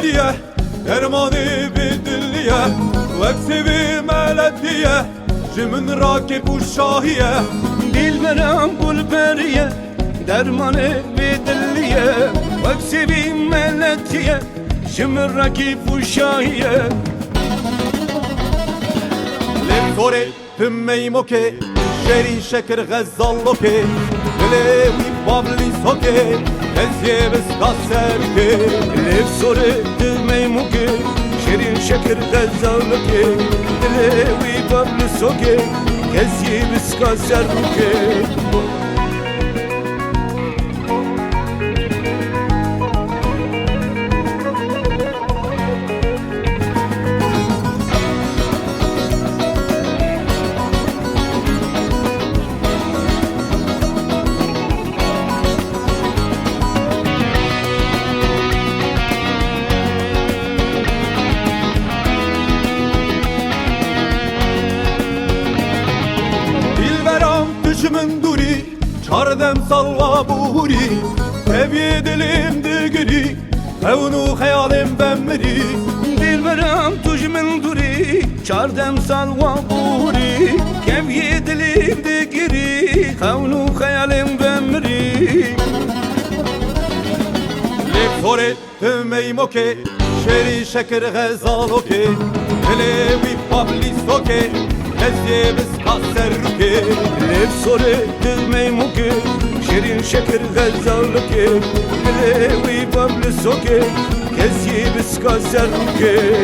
بلدية درماني بدلية واكسبي ملدية جمن راكب والشاهية دلبرم بالبرية درماني بدلية واكسبي ملدية جمن راكب والشاهية لفوري تمي موكي شيرين شكر غزالوكي لوي بابلي سوكي ازيه بسكاسركي لفوري تمي موكي شيرين شكر غزالوكي لوي بابلي سوكي ازيه بسكاسركي Düşümün duri, çardem salla buhuri Ev dilim digiri, evnu hayalim ben miri Dilberam tujmin duri çardem salva buri Kev yedilim de giri Kavnu hayalim bemri Lefore tümey moke şeri şeker gazaloke Elevi pabli soke Eziye biz kaserruke Lefore tümey moke şerin şeker gazaloke Elevi pabli soke Eziye biz kaserruke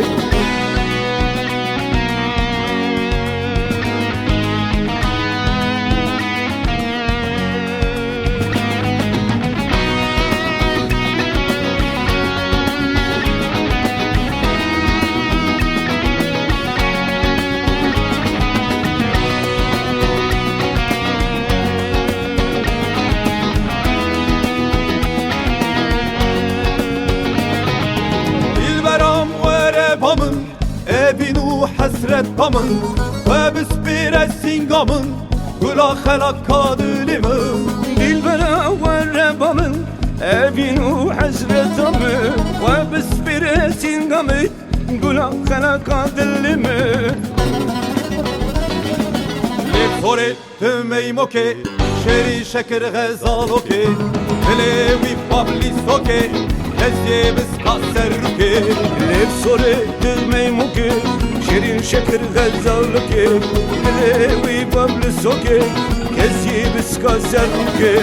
Evinu hasret tamın ve bispire singamın Gula helak kadilimin Dilbera ve rebamın Evinu hasretamı Ve bispire singamı Gula helak dilimi Lefore tümey moke şeri şeker gazaloke Elevi pabli soke Eziye biz kaserruke Lefore tümey moke şerin şeker gazaloke Elevi pabli soke Eziye biz kaserruke